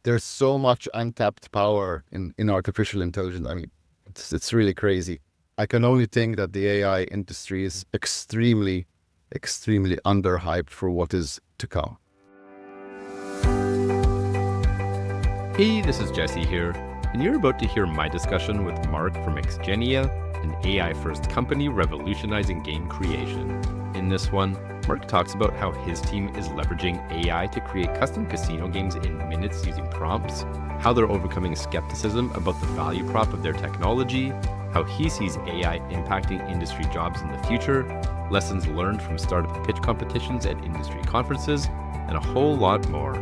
there's so much untapped power in artificial intelligence. I mean, it's really crazy. I can only think that the AI industry is extremely, extremely underhyped for what is to come. Hey, this is Jesse here, and you're about to hear my discussion with Mark from XGENIA, an AI-first company revolutionizing game creation. In this one, Mark talks about how his team is leveraging AI to create custom casino games in minutes using prompts, how they're overcoming skepticism about the value prop of their technology, how he sees AI impacting industry jobs in the future, lessons learned from startup pitch competitions at industry conferences, and a whole lot more.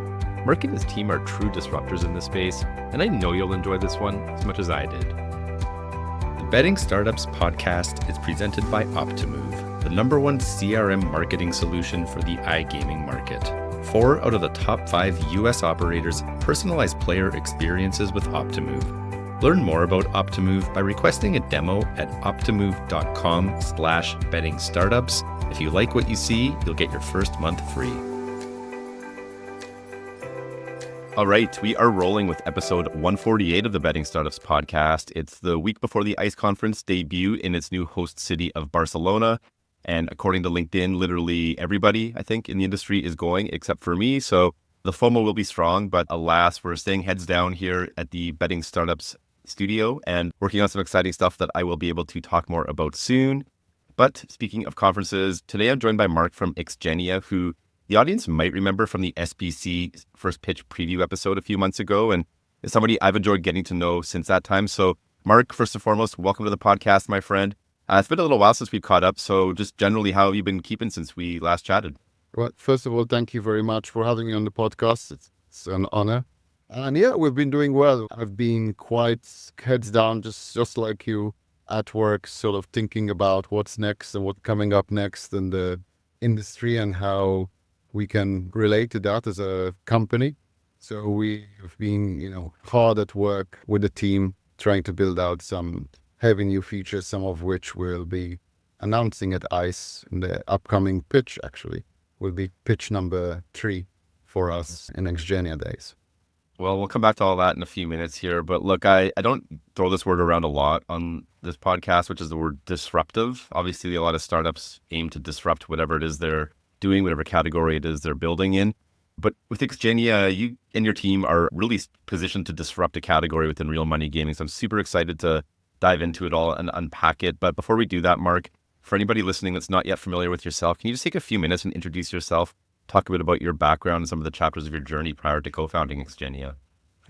Mark and his team are true disruptors in this space, and I know you'll enjoy this one as much as I did. The Betting Startups podcast is presented by Optimove, the #1 CRM marketing solution for the iGaming market. 4 out of the top 5 US operators personalize player experiences with Optimove. Learn more about Optimove by requesting a demo at optimove.com/bettingstartups. If you like what you see, you'll get your first month free. All right, we are rolling with episode 148 of the Betting Startups podcast. It's the week before the ICE conference debut in its new host city of Barcelona. And according to LinkedIn, literally everybody, I think, in the industry is going except for me. So the FOMO will be strong, but alas, we're staying heads down here at the Betting Startups studio and working on some exciting stuff that I will be able to talk more about soon. But speaking of conferences, today I'm joined by Mark from XGENIA, who the audience might remember from the SBC first pitch preview episode a few months ago, and is somebody I've enjoyed getting to know since that time. So Mark, first and foremost, welcome to the podcast, my friend. It's been a little while since we've caught up, so just generally, how have you been keeping since we last chatted? Well, first of all, thank you very much for having me on the podcast. It's an honor. And yeah, we've been doing well. I've been quite heads down, just like you, at work, sort of thinking about what's next and what's coming up next in the industry and how we can relate to that as a company. So we've been, hard at work with the team, trying to build out some heavy new features, some of which we'll be announcing at ICE in the upcoming pitch, actually. Will be pitch number 3 for us in XGENIA days. Well, we'll come back to all that in a few minutes here. But look, I don't throw this word around a lot on this podcast, which is the word disruptive. Obviously, a lot of startups aim to disrupt whatever it is they're doing, whatever category it is they're building in. But with XGENIA, you and your team are really positioned to disrupt a category within real money gaming. So I'm super excited to dive into it all and unpack it. But before we do that, Mark, for anybody listening that's not yet familiar with yourself, can you just take a few minutes and introduce yourself, talk a bit about your background and some of the chapters of your journey prior to co-founding XGENIA?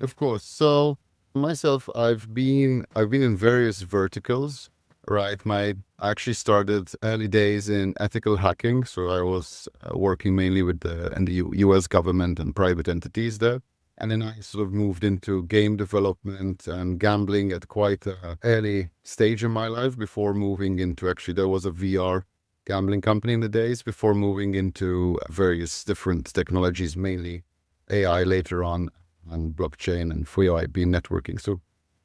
Of course. So myself, I've been in various verticals. Right. I actually started early days in ethical hacking. So I was working mainly with the US government and private entities there. And then I sort of moved into game development and gambling at quite an early stage in my life before moving into, actually, there was a VR gambling company in the days before moving into various different technologies, mainly AI later on, and blockchain and FreeIP networking. So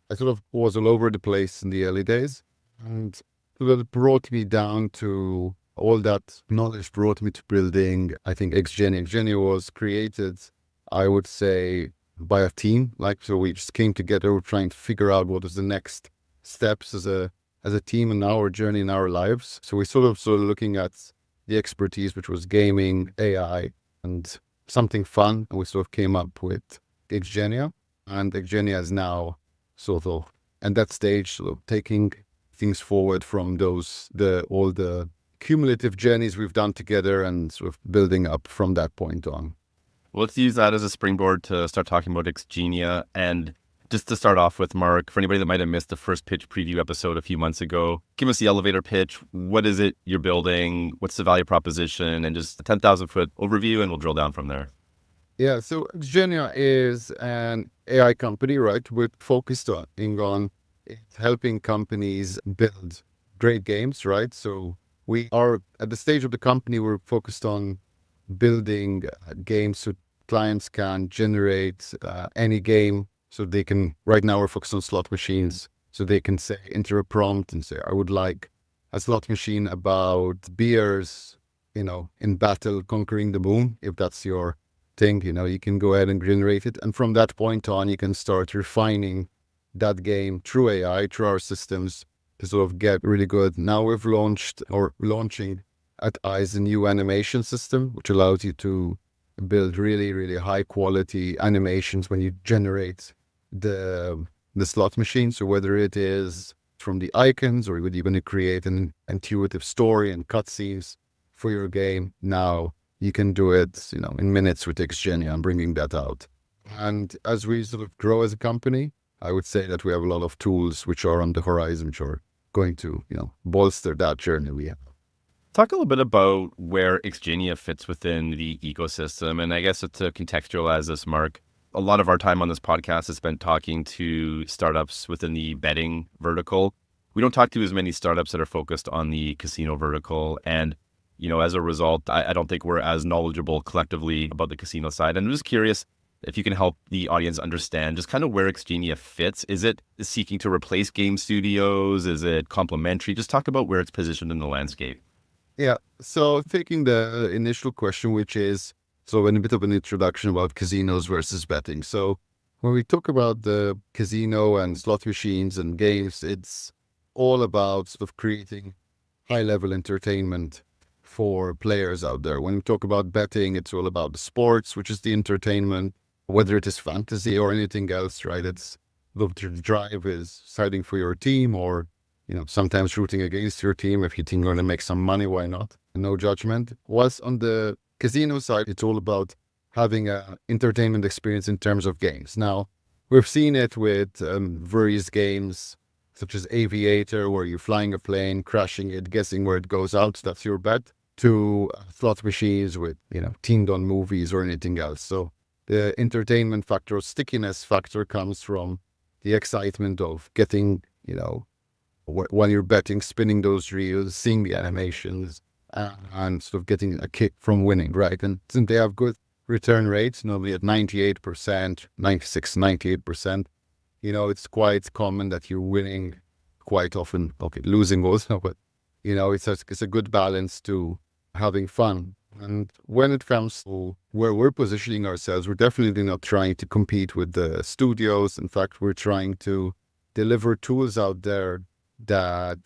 I sort of was all over the place in the early days. And that brought me down to all that knowledge brought me to building, I think, XGENIA. XGENIA was created, I would say, by a team. So we just came together trying to figure out what is the next steps as a team in our journey in our lives. So we sort of looking at the expertise, which was gaming, AI, and something fun. And we sort of came up with XGENIA. And XGENIA is now sort of at that stage, sort of taking things forward from all the cumulative journeys we've done together and sort of building up from that point on. Well, let's use that as a springboard to start talking about XGENIA. And just to start off with, Mark, for anybody that might have missed the first pitch preview episode a few months ago, give us the elevator pitch. What is it you're building? What's the value proposition? And just a 10,000-foot overview, and we'll drill down from there. Yeah, so XGENIA is an AI company, right? We're focused on helping companies build great games, right? So we are at the stage of the company, we're focused on building games so clients can generate any game. So they can, right now we're focused on slot machines. So they can enter a prompt and say, I would like a slot machine about bears, in battle conquering the moon, if that's your thing, you can go ahead and generate it. And from that point on, you can start refining that game through AI, through our systems to sort of get really good. Now we've launched or launching at Eyes a new animation system, which allows you to build really, really high quality animations when you generate the the slot machine. So whether it is from the icons or whether you're going to create an intuitive story and cutscenes for your game, now you can do it, in minutes with XGENIA and bringing that out. And as we sort of grow as a company, I would say that we have a lot of tools which are on the horizon, which are going to, bolster that journey we have. Talk a little bit about where XGENIA fits within the ecosystem. And I guess to contextualize this, Mark, a lot of our time on this podcast is spent talking to startups within the betting vertical. We don't talk to as many startups that are focused on the casino vertical. And, as a result, I don't think we're as knowledgeable collectively about the casino side. And I'm just curious if you can help the audience understand just kind of where XGENIA fits. Is it seeking to replace game studios? Is it complementary? Just talk about where it's positioned in the landscape. Yeah. So taking the initial question, which is so a bit of an introduction about casinos versus betting. So when we talk about the casino and slot machines and games, it's all about sort of creating high level entertainment for players out there. When we talk about betting, it's all about the sports, which is the entertainment, whether it is fantasy or anything else, right? It's the drive is siding for your team or sometimes rooting against your team. If you think you're going to make some money, why not? No judgment. Whilst on the casino side, it's all about having an entertainment experience in terms of games. Now, we've seen it with various games such as Aviator, where you're flying a plane, crashing it, guessing where it goes out. That's your bet. To slot machines with, teamed on movies or anything else. So the entertainment factor, stickiness factor comes from the excitement of getting, while you're betting, spinning those reels, seeing the animations, and sort of getting a kick from winning, right? And since they have good return rates, normally at 98%, 96, 98%, it's quite common that you're winning quite often. Okay, losing also, but, it's a good balance to having fun. And when it comes to where we're positioning ourselves, we're definitely not trying to compete with the studios. In fact, we're trying to deliver tools out there that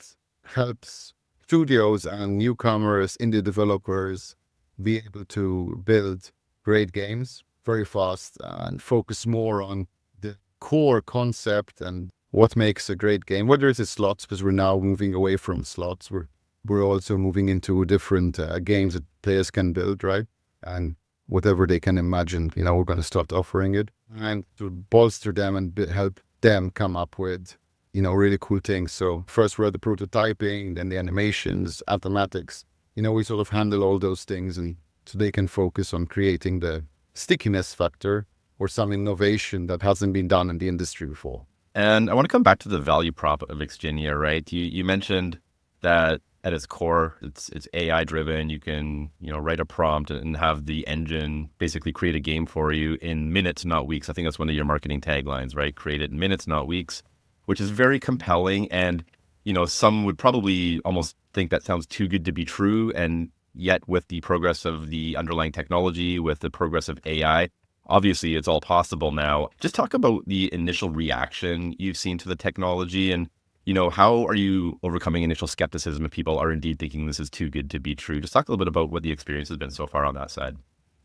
helps studios and newcomers, indie developers be able to build great games very fast and focus more on the core concept and what makes a great game, whether it is slots, because we're now moving away from slots. We're also moving into different games that players can build, right? And whatever they can imagine, we're going to start offering it and to bolster them and help them come up with really cool things. So first we're the prototyping, then the animations, automatics. We sort of handle all those things, and so they can focus on creating the stickiness factor or some innovation that hasn't been done in the industry before. And I want to come back to the value prop of XGENIA, right? You mentioned that at its core, it's AI driven. You can, write a prompt and have the engine basically create a game for you in minutes, not weeks. I think that's one of your marketing taglines, right? Create it in minutes, not weeks, which is very compelling. And, some would probably almost think that sounds too good to be true. And yet with the progress of the underlying technology, with the progress of AI, obviously it's all possible now. Just talk about the initial reaction you've seen to the technology and, how are you overcoming initial skepticism if people are indeed thinking this is too good to be true? Just talk a little bit about what the experience has been so far on that side.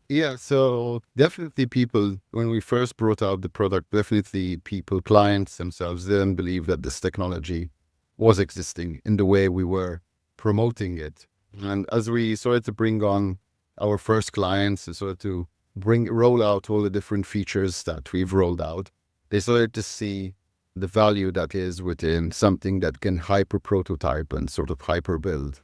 Yeah, so definitely people, when we first brought out the product, definitely people, clients themselves didn't believe that this technology was existing in the way we were promoting it. And as we started to bring on our first clients, and started to roll out all the different features that we've rolled out, they started to see the value that is within something that can hyper prototype and sort of hyper build,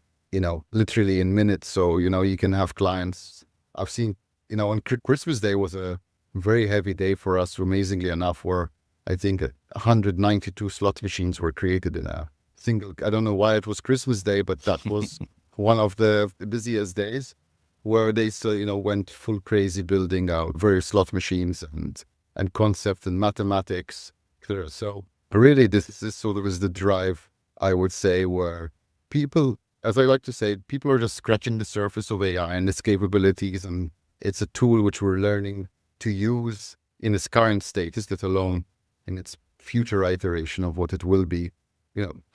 literally in minutes. So, you can have clients. I've seen, on Christmas Day was a very heavy day for us, amazingly enough, where I think 192 slot machines were created in a single. I don't know why it was Christmas Day, but that was one of the busiest days where they still, went full crazy building out various slot machines and concept and mathematics. So really, this sort of is the drive, I would say, where people, as I like to say, people are just scratching the surface of AI and its capabilities, and it's a tool which we're learning to use in its current status, let alone in its future iteration of what it will be.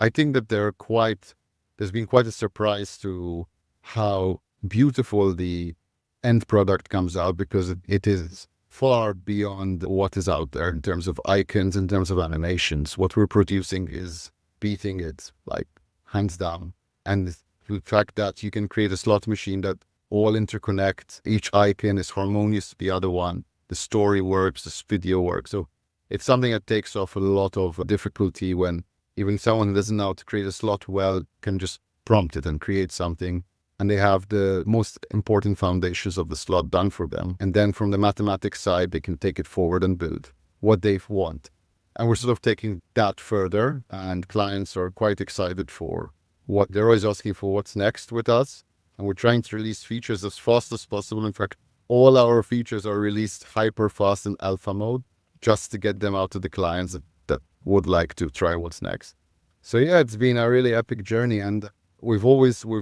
I think that there's been quite a surprise to how beautiful the end product comes out, because it is far beyond what is out there in terms of icons, in terms of animations. What we're producing is beating it, like, hands down. And the fact that you can create a slot machine that all interconnect, each icon is harmonious to the other one, the story works, the video works. So it's something that takes off a lot of difficulty when even someone who doesn't know how to create a slot well can just prompt it and create something, and they have the most important foundations of the slot done for them. And then from the mathematics side, they can take it forward and build what they want. And we're sort of taking that further, and clients are quite excited for what they're always asking for, what's next with us. And we're trying to release features as fast as possible. In fact, all our features are released hyper fast in alpha mode, just to get them out to the clients that would like to try what's next. So yeah, it's been a really epic journey, and we've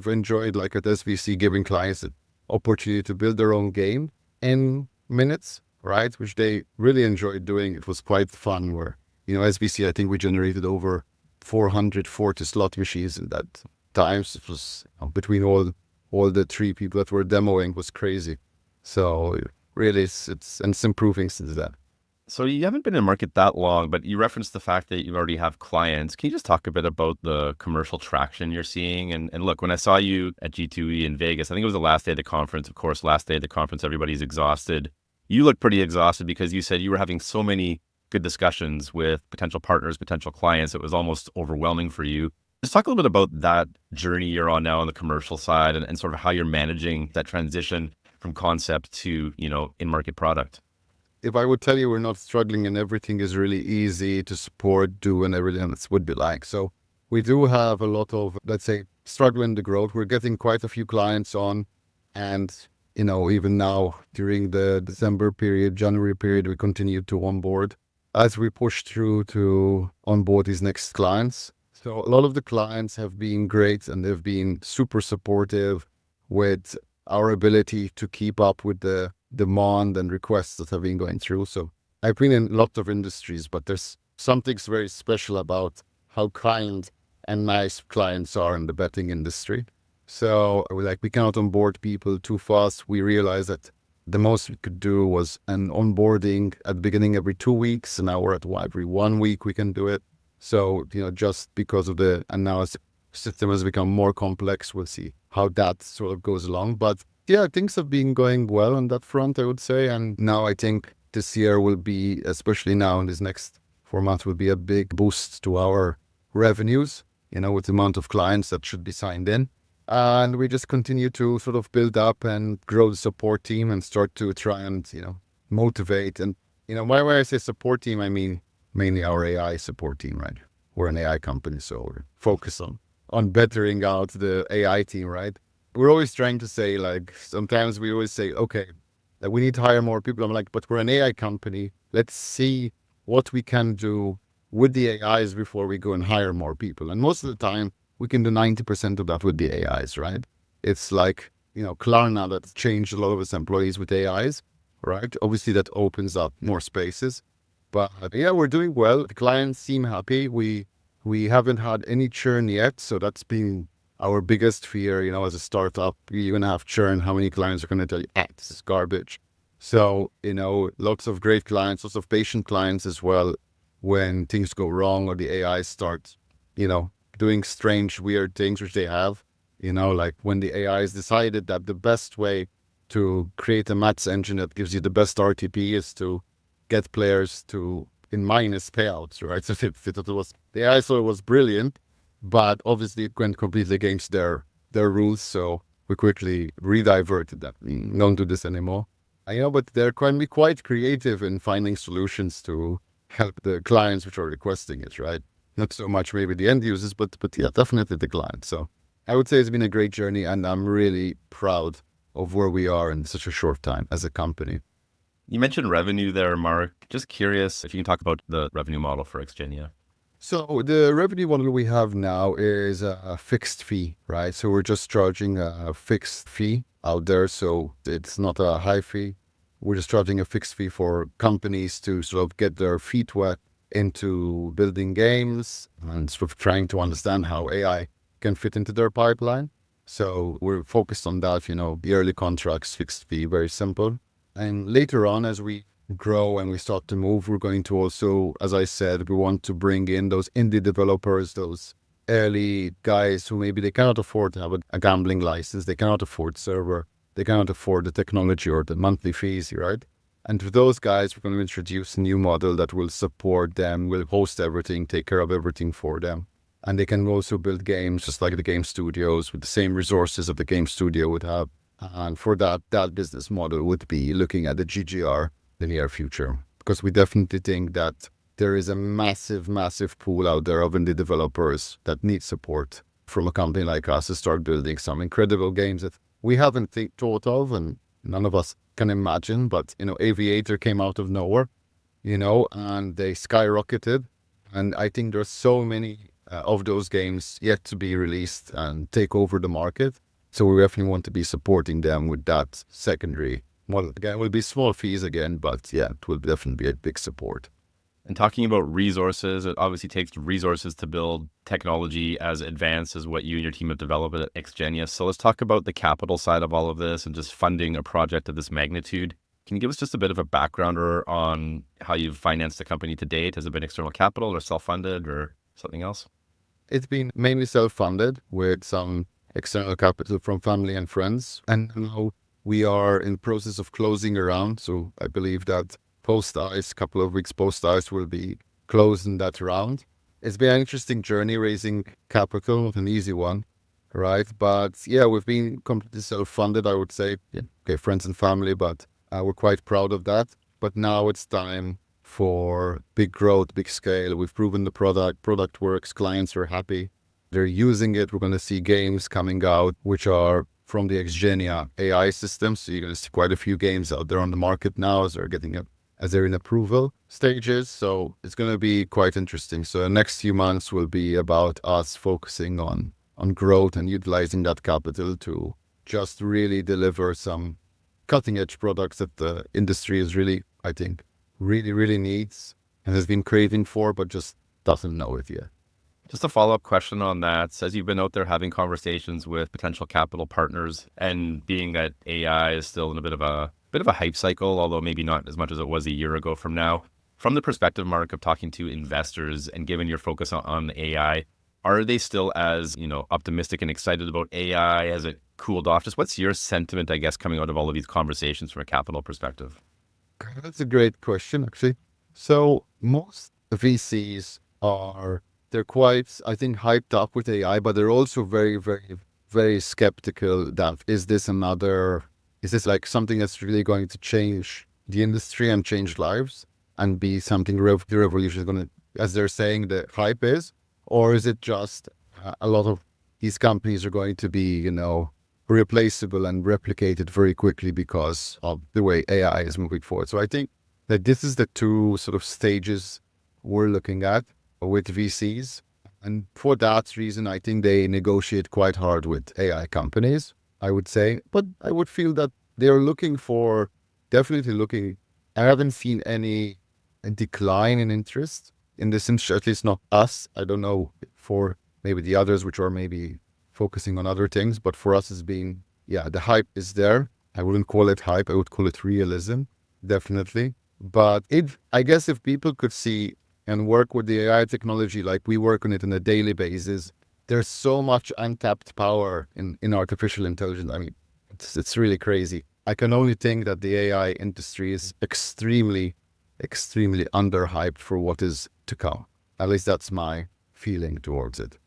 enjoyed, like, at SVC, giving clients the opportunity to build their own game in minutes, right? Which they really enjoyed doing. It was quite fun. Where, SVC, I think we generated over 440 slot machines in that times. It was, between all the three people that were demoing, was crazy. So really, it's improving since then. So you haven't been in market that long, but you referenced the fact that you already have clients. Can you just talk a bit about the commercial traction you're seeing? And look, when I saw you at G2E in Vegas, I think it was the last day of the conference. Of course, last day of the conference, everybody's exhausted. You looked pretty exhausted because you said you were having so many good discussions with potential partners, potential clients. It was almost overwhelming for you. Just talk a little bit about that journey you're on now on the commercial side, and sort of how you're managing that transition from concept to, in-market product. If I would tell you we're not struggling and everything is really easy to support, do, and everything else would be like. So we do have a lot of, let's say, struggle in the growth. We're getting quite a few clients on, and, even now during the December period, January period, we continue to onboard as we push through to onboard these next clients. So a lot of the clients have been great, and they've been super supportive with our ability to keep up with the demand and requests that have been going through. So I've been in lots of industries, but there's something very special about how kind and nice clients are in the betting industry. So we cannot onboard people too fast. We realized that the most we could do was an onboarding at the beginning every 2 weeks, and now we're at every 1 week we can do it. So, just because of and now as the system has become more complex, we'll see how that sort of goes along. But yeah, things have been going well on that front, I would say. And now I think this year will be, especially now in this next 4 months, will be a big boost to our revenues, with the amount of clients that should be signed in. And we just continue to sort of build up and grow the support team and start to try and, motivate. And, when I say support team, I mean mainly our AI support team, right? We're an AI company, so we're focused on bettering out the AI team, right? We're always trying to say, like, sometimes we always say, okay, we need to hire more people. I'm like, but we're an AI company. Let's see what we can do with the AIs before we go and hire more people. And most of the time, we can do 90% of that with the AIs, right? It's like, Klarna that's changed a lot of its employees with AIs, right? Obviously, that opens up more spaces. But yeah, we're doing well. The clients seem happy. We haven't had any churn yet, so that's been our biggest fear, as a startup. You're going to have churn. How many clients are going to tell you, this is garbage? So, lots of great clients, lots of patient clients as well. When things go wrong or the AI starts, doing strange, weird things, which they have, like when the AI has decided that the best way to create a maths engine that gives you the best RTP is to get players to in minus payouts, right? So the AI thought it was brilliant, but obviously it went completely against their rules. So we quickly rediverted that. Don't do this anymore. But they're quite creative in finding solutions to help the clients which are requesting it, right? Not so much maybe the end users, but yeah, definitely the clients. So I would say it's been a great journey, and I'm really proud of where we are in such a short time as a company. You mentioned revenue there, Mark. Just curious if you can talk about the revenue model for XGENIA. So the revenue model we have now is a fixed fee, right? So we're just charging a fixed fee out there. So it's not a high fee. We're just charging a fixed fee for companies to sort of get their feet wet into building games and sort of trying to understand how AI can fit into their pipeline. So we're focused on that, the early contracts, fixed fee, very simple. And later on, as we grow and we start to move, we're going to also, as I said, we want to bring in those indie developers, those early guys who maybe they cannot afford to have a gambling license, they cannot afford server, they cannot afford the technology or the monthly fees, right? And to those guys, we're going to introduce a new model that will support them, will host everything, take care of everything for them. And they can also build games just like the game studios with the same resources of the game studio would have. And for that business model would be looking at the GGR the near future, because we definitely think that there is a massive, massive pool out there of indie developers that need support from a company like us to start building some incredible games that we haven't thought of and none of us can imagine. But, Aviator came out of nowhere, and they skyrocketed. And I think there's so many of those games yet to be released and take over the market. So we definitely want to be supporting them with that secondary model. Again, it will be small fees again, but yeah, it will definitely be a big support. And talking about resources, it obviously takes resources to build technology as advanced as what you and your team have developed at XGENIA. So let's talk about the capital side of all of this and just funding a project of this magnitude. Can you give us just a bit of a backgrounder on how you've financed the company to date? Has it been external capital or self-funded or something else? It's been mainly self-funded with some external capital from family and friends. And now we are in process of closing a round. So I believe that post-ICE, couple of weeks post-ICE, will be closing that round. It's been an interesting journey raising capital, not an easy one, right? But yeah, we've been completely self-funded, I would say. Yeah. Okay, friends and family, but we're quite proud of that. But now it's time for big growth, big scale. We've proven the product works, clients are happy. They're using it. We're going to see games coming out, which are from the XGENIA AI system. So you're going to see quite a few games out there on the market now as they're in approval stages. So it's going to be quite interesting. So the next few months will be about us focusing on growth and utilizing that capital to just really deliver some cutting edge products that the industry is really, I think, really, really needs and has been craving for, but just doesn't know it yet. Just a follow-up question on that. As you've been out there having conversations with potential capital partners, and being that AI is still in a bit of a hype cycle, although maybe not as much as it was a year ago from now. From the perspective, Mark, of talking to investors and given your focus on AI, are they still as, optimistic and excited about AI as it cooled off? Just what's your sentiment, I guess, coming out of all of these conversations from a capital perspective? That's a great question, actually. So most VCs they're quite, I think, hyped up with AI, but they're also very, very, very skeptical that is this like something that's really going to change the industry and change lives and be something the revolution is going to, as they're saying, the hype is, or is it just a lot of these companies are going to be, replaceable and replicated very quickly because of the way AI is moving forward. So I think that this is the two sort of stages we're looking at with VCs. And for that reason, I think they negotiate quite hard with AI companies, I would say. But I would feel that they're definitely looking. I haven't seen any decline in interest in this industry, at least not us. I don't know for maybe the others, which are maybe focusing on other things. But for us, it's been, the hype is there. I wouldn't call it hype. I would call it realism, definitely. But I guess if people could see and work with the AI technology like we work on it on a daily basis, there's so much untapped power in artificial intelligence. I mean, it's really crazy. I can only think that the AI industry is extremely, extremely underhyped for what is to come. At least that's my feeling towards it.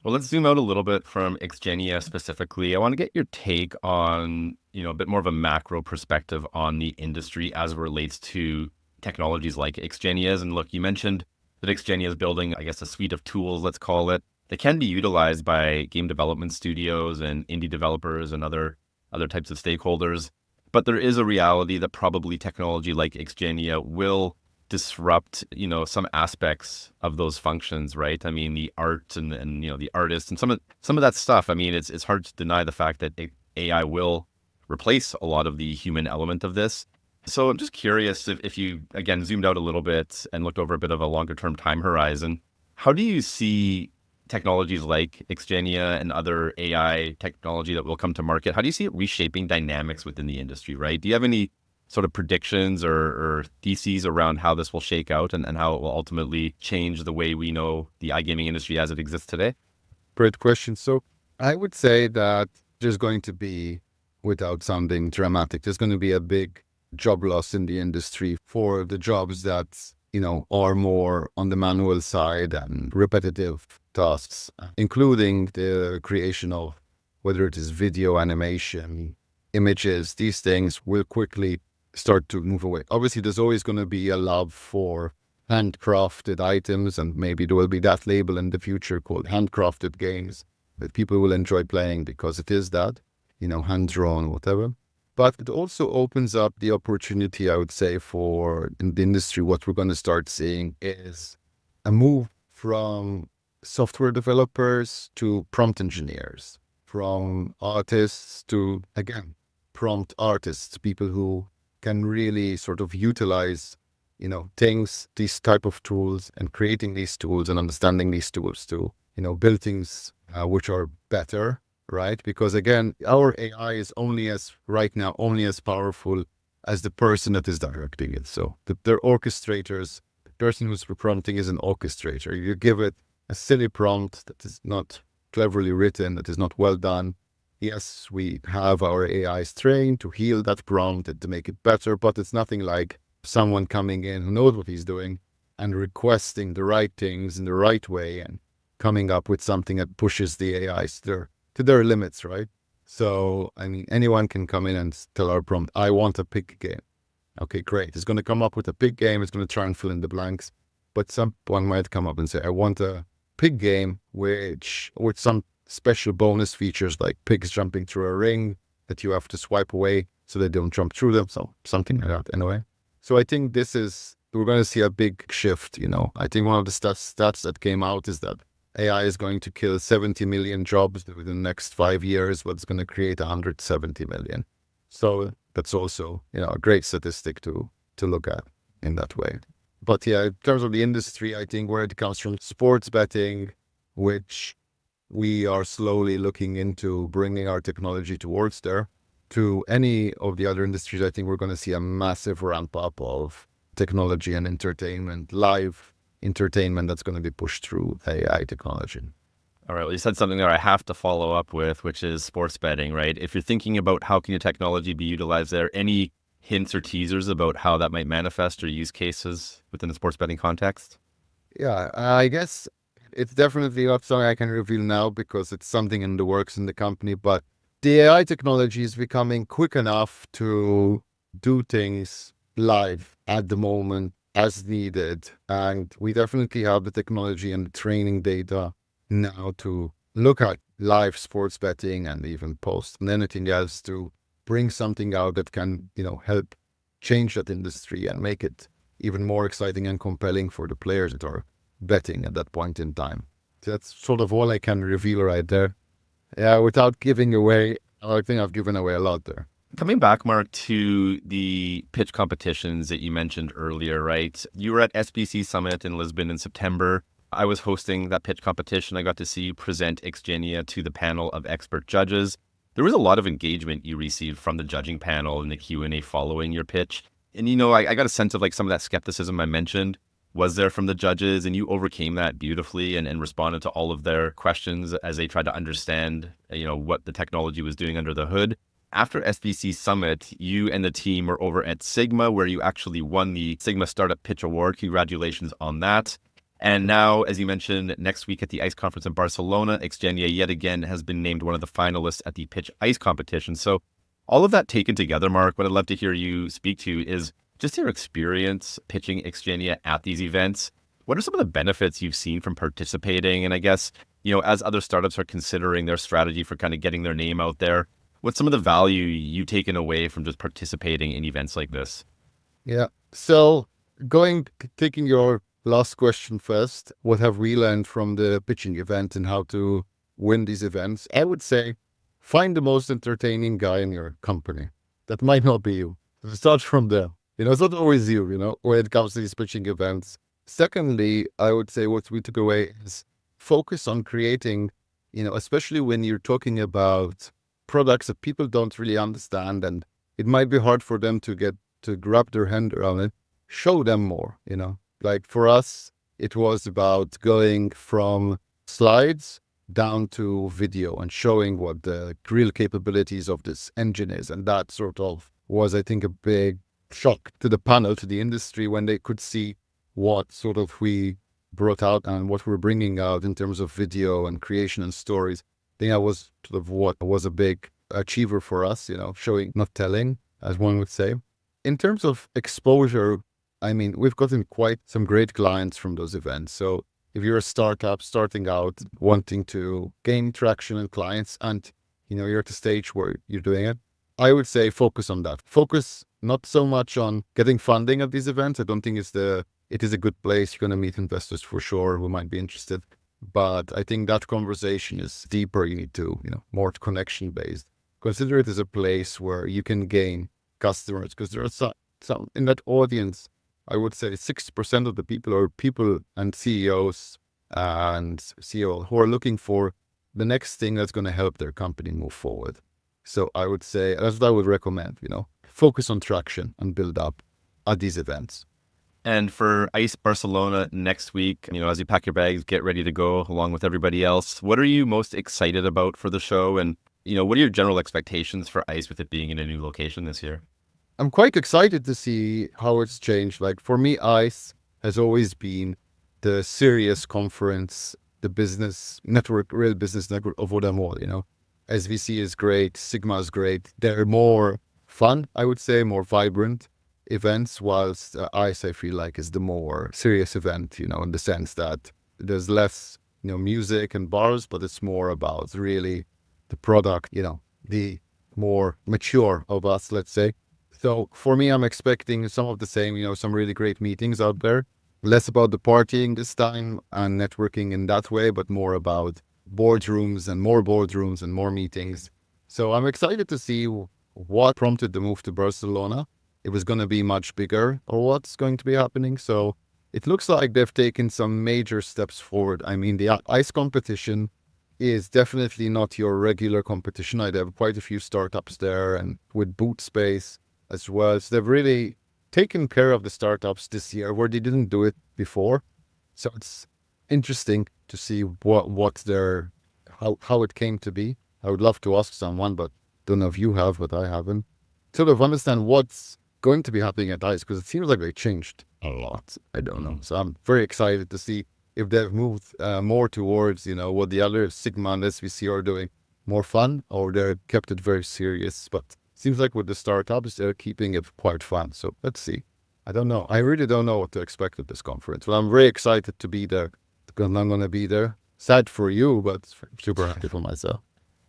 Well, let's zoom out a little bit from XGENIA specifically. I want to get your take on, a bit more of a macro perspective on the industry as it relates to technologies like XGENIA's. And look, you mentioned that XGENIA is building, I guess, a suite of tools, let's call it, that can be utilized by game development studios and indie developers and other types of stakeholders. But there is a reality that probably technology like XGENIA will disrupt, some aspects of those functions, right? I mean, the art and the artist and some of that stuff. I mean, it's hard to deny the fact that AI will replace a lot of the human element of this. So I'm just curious if you, again, zoomed out a little bit and looked over a bit of a longer term time horizon, how do you see technologies like XGENIA and other AI technology that will come to market? How do you see it reshaping dynamics within the industry, right? Do you have any sort of predictions or theses around how this will shake out and how it will ultimately change the way we know the iGaming industry as it exists today? Great question. So I would say that there's going to be, without sounding dramatic, there's going to be a big job loss in the industry for the jobs that, are more on the manual side and repetitive tasks, including the creation of whether it is video, animation, images. These things will quickly start to move away. Obviously, there's always going to be a love for handcrafted items, and maybe there will be that label in the future called handcrafted games that people will enjoy playing because it is that, hand drawn, whatever. But it also opens up the opportunity, I would say, for in the industry. What we're going to start seeing is a move from software developers to prompt engineers, from artists to, again, prompt artists, people who can really sort of utilize, things, these type of tools, and creating these tools and understanding these tools to, build things which are better, right? Because again, our AI is right now only as powerful as the person that is directing it. So they're orchestrators. The person who's prompting is an orchestrator. You give it a silly prompt that is not cleverly written, that is not well done. Yes, we have our AIs trained to heal that prompt and to make it better, but it's nothing like someone coming in who knows what he's doing and requesting the right things in the right way and coming up with something that pushes the AIs to their limits, right? So, I mean, anyone can come in and tell our prompt, I want a pig game. Okay, great. It's going to come up with a pig game. It's going to try and fill in the blanks. But someone might come up and say, I want a pig game with some special bonus features like pigs jumping through a ring that you have to swipe away so they don't jump through them. So something like that anyway. So I think we're going to see a big shift. I think one of the stats that came out is that AI is going to kill 70 million jobs within the next 5 years, but it's going to create 170 million. So that's also, a great statistic to look at in that way. But yeah, in terms of the industry, I think where it comes from, sports betting, which we are slowly looking into bringing our technology towards there, to any of the other industries, I think we're going to see a massive ramp up of technology and entertainment, live entertainment that's going to be pushed through AI technology. All right. Well, you said something there I have to follow up with, which is sports betting, right? If you're thinking about how can your technology be utilized there, any hints or teasers about how that might manifest or use cases within the sports betting context? Yeah, I guess it's definitely not something I can reveal now because it's something in the works in the company, but the AI technology is becoming quick enough to do things live at the moment as needed. And we definitely have the technology and the training data now to look at live sports betting and even post and anything else to bring something out that can, help change that industry and make it even more exciting and compelling for the players that are betting at that point in time. So that's sort of all I can reveal right there. Yeah, without giving away, I think I've given away a lot there. Coming back, Mark, to the pitch competitions that you mentioned earlier, right? You were at SBC Summit in Lisbon in September. I was hosting that pitch competition. I got to see you present XGENIA to the panel of expert judges. There was a lot of engagement you received from the judging panel in the Q&A following your pitch. And, I got a sense of like some of that skepticism I mentioned was there from the judges, and you overcame that beautifully and responded to all of their questions as they tried to understand, what the technology was doing under the hood. After SBC Summit, you and the team were over at Sigma, where you actually won the Sigma Startup Pitch Award. Congratulations on that. And now, as you mentioned, next week at the ICE conference in Barcelona, XGENIA yet again has been named one of the finalists at the Pitch ICE competition. So all of that taken together, Mark, what I'd love to hear you speak to is just your experience pitching XGENIA at these events. What are some of the benefits you've seen from participating? And I guess, as other startups are considering their strategy for kind of getting their name out there, what's some of the value you've taken away from just participating in events like this? Yeah. So taking your last question first, what have we learned from the pitching event and how to win these events? I would say find the most entertaining guy in your company. That might not be you. Start from there. It's not always you, when it comes to these pitching events. Secondly, I would say what we took away is focus on creating, especially when you're talking about products that people don't really understand and it might be hard for them to grab their hand around it, show them more. Like for us, it was about going from slides down to video and showing what the real capabilities of this engine is. And that sort of was, I think, a big shock to the panel, to the industry, when they could see what sort of we brought out and what we're bringing out in terms of video and creation and stories. I think that was sort of what was a big achiever for us, showing, not telling, as one would say. In terms of exposure, I mean, we've gotten quite some great clients from those events. So if you're a startup starting out, wanting to gain traction and clients, and you're at the stage where you're doing it, I would say focus on that. Focus not so much on getting funding at these events. I don't think it is a good place. You're going to meet investors for sure who might be interested. But I think that conversation is deeper. You need to, more connection based. Consider it as a place where you can gain customers, because there are some in that audience. I would say 60% of the people are people and CEOs and CEO who are looking for the next thing that's going to help their company move forward. So I would say that's what I would recommend, focus on traction and build up at these events. And for ICE Barcelona next week, as you pack your bags, get ready to go along with everybody else, what are you most excited about for the show? And, what are your general expectations for ICE with it being in a new location this year? I'm quite excited to see how it's changed. Like for me, ICE has always been the serious conference, the business network, real business network of them all, SVC is great, Sigma is great. They're more fun, I would say, more vibrant events, whilst ICE, I feel like, is the more serious event, in the sense that there's less, music and bars, but it's more about really the product, the more mature of us, let's say. So for me, I'm expecting some of the same, some really great meetings out there. Less about the partying this time and networking in that way, but more about boardrooms and more meetings. So I'm excited to see what prompted the move to Barcelona. It was going to be much bigger, or what's going to be happening. So it looks like they've taken some major steps forward. I mean, the ICE competition is definitely not your regular competition. I have quite a few startups there and with boot space as well. So they've really taken care of the startups this year where they didn't do it before. So it's interesting to see how it came to be. I would love to ask someone, but don't know if you have, but I haven't. Sort of understand what's going to be happening at ICE, because it seems like they changed a lot. I don't know. So I'm very excited to see if they've moved more towards, what the other Sigma and SVC are doing, more fun, or they're kept it very serious. But seems like with the startups, they're keeping it quite fun. So let's see. I don't know. I really don't know what to expect at this conference. But I'm very excited to be there, because I'm going to be there. Sad for you, but super happy for myself.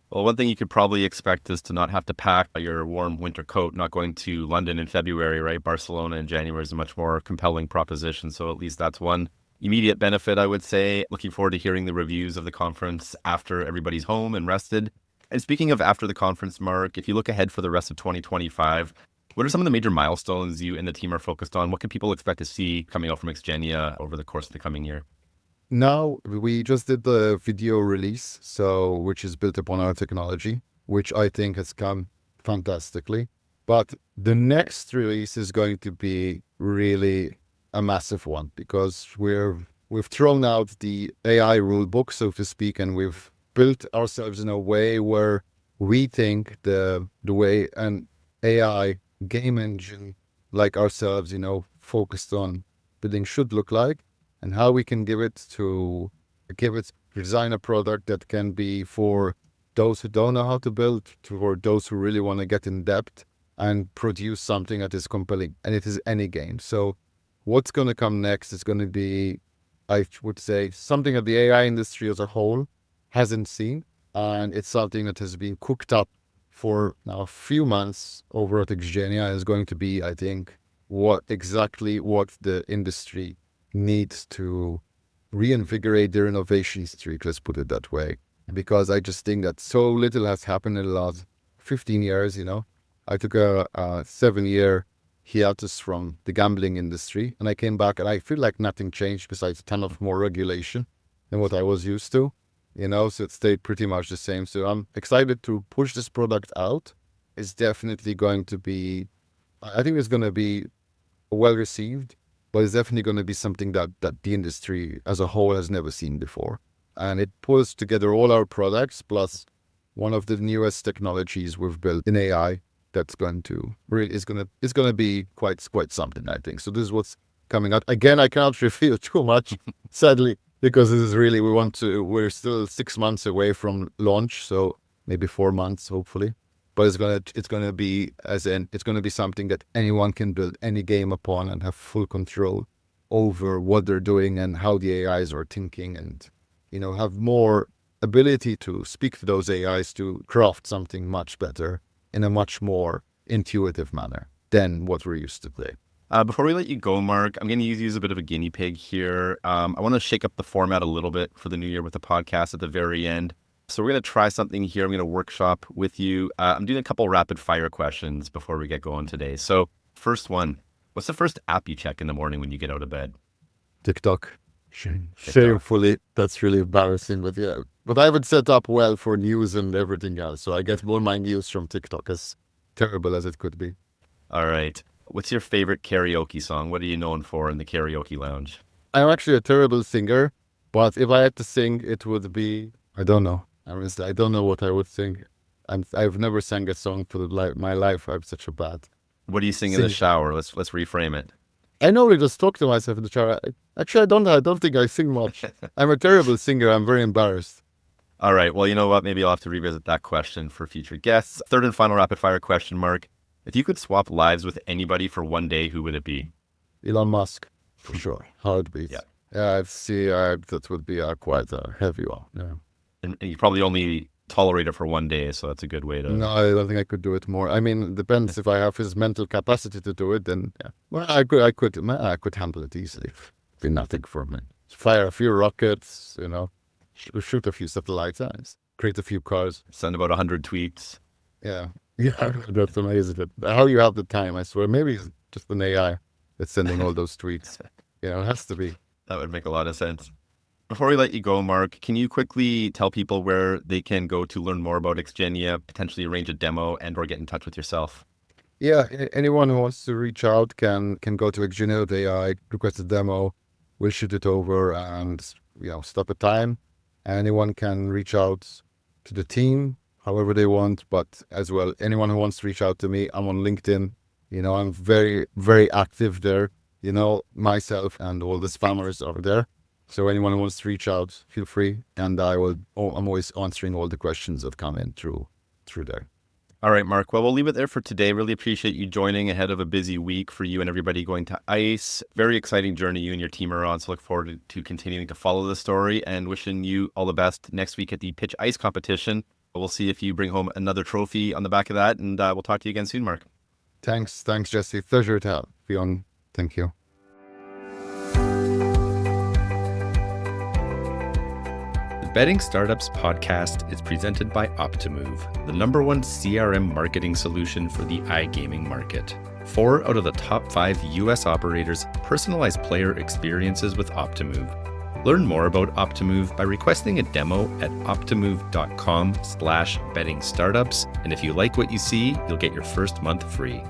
Well, one thing you could probably expect is to not have to pack your warm winter coat, not going to London in February, right? Barcelona in January is a much more compelling proposition. So at least that's one immediate benefit, I would say. Looking forward to hearing the reviews of the conference after everybody's home and rested. And speaking of after the conference, Mark, if you look ahead for the rest of 2025, what are some of the major milestones you and the team are focused on? What can people expect to see coming out from XGENIA over the course of the coming year? Now, we just did the video release, which is built upon our technology, which I think has come fantastically. But the next release is going to be really a massive one, because we've thrown out the AI rule book, so to speak, and we've built ourselves in a way where we think the way an AI game engine like ourselves, focused on building should look like, and how we can design a product that can be for those who don't know how to build, for those who really want to get in depth and produce something that is compelling. And it is any game. So what's going to come next is going to be, I would say, something that the AI industry as a whole hasn't seen. And it's something that has been cooked up for now a few months over at XGENIA. Is going to be, I think, what the industry needs to reinvigorate their innovation streak, let's put it that way. Because I just think that so little has happened in the last 15 years, I took a 7-year hiatus from the gambling industry, and I came back and I feel like nothing changed besides a ton of more regulation than what I was used to, so it stayed pretty much the same. So I'm excited to push this product out. It's definitely going to be, I think it's going to be well received, but it's definitely going to be something that the industry as a whole has never seen before. And it pulls together all our products plus one of the newest technologies we've built in AI that's going to really is going to be quite something, I think. So this is what's coming out. Again, I cannot reveal too much, sadly, because this is really we're still 6 months away from launch, so maybe 4 months, hopefully. But it's gonna be something that anyone can build any game upon and have full control over what they're doing and how the AIs are thinking, and have more ability to speak to those AIs to craft something much better in a much more intuitive manner than what we're used to play. Before we let you go, Mark, I'm going to use you as a bit of a guinea pig here. I want to shake up the format a little bit for the new year with the podcast at the very end. So we're going to try something here. I'm going to workshop with you. I'm doing a couple rapid fire questions before we get going today. So first one, what's the first app you check in the morning when you get out of bed? TikTok. Shamefully, that's really embarrassing, but I have it set up well for news and everything else. So I get all my news from TikTok, as terrible as it could be. All right. What's your favorite karaoke song? What are you known for in the karaoke lounge? I'm actually a terrible singer, but if I had to sing, it would be, I don't know. I don't know what I would sing. I've never sang a song for my life. I'm such a bad. What do you sing in the shower? Let's reframe it. I normally just talk to myself in the shower. Actually, I don't think I sing much. I'm a terrible singer. I'm very embarrassed. All right. Well, you know what? Maybe I'll have to revisit that question for future guests. Third and final rapid fire question, Mark. If you could swap lives with anybody for one day, who would it be? Elon Musk, for sure. Heartbeat. Yeah. Yeah, I'd see. That would be quite a heavy one. Yeah. And you probably only tolerate it for one day, so that's a good way to... No, I don't think I could do it more. I mean, it depends. If I have his mental capacity to do it, then yeah. Well, I could handle it easily. It'd be nothing for me. Fire a few rockets, shoot a few satellites, create a few cars. Send about 100 tweets. Yeah. Yeah, that's amazing. How you have the time, I swear. Maybe it's just an AI that's sending all those tweets. It has to be. That would make a lot of sense. Before we let you go, Mark, can you quickly tell people where they can go to learn more about XGENIA, potentially arrange a demo and or get in touch with yourself? Yeah, anyone who wants to reach out can go to XGENIA.ai, request a demo. We'll shoot it over and, stop a time. Anyone can reach out to the team however they want, but as well, anyone who wants to reach out to me, I'm on LinkedIn. I'm very, very active there. Myself and all the spammers are there. So anyone who wants to reach out, feel free, and I'm always answering all the questions that come in through there. All right, Mark. Well, we'll leave it there for today. Really appreciate you joining ahead of a busy week for you and everybody going to ICE. Very exciting journey you and your team are on. So look forward to continuing to follow the story and wishing you all the best next week at the Pitch ICE competition. We'll see if you bring home another trophy on the back of that, and we'll talk to you again soon, Mark. Thanks, Jesse. Pleasure to be on. Thank you. Betting Startups podcast is presented by Optimove, the #1 CRM marketing solution for the iGaming market. 4 out of the top 5 US operators personalize player experiences with Optimove. Learn more about Optimove by requesting a demo at optimove.com/bettingstartups. And if you like what you see, you'll get your first month free.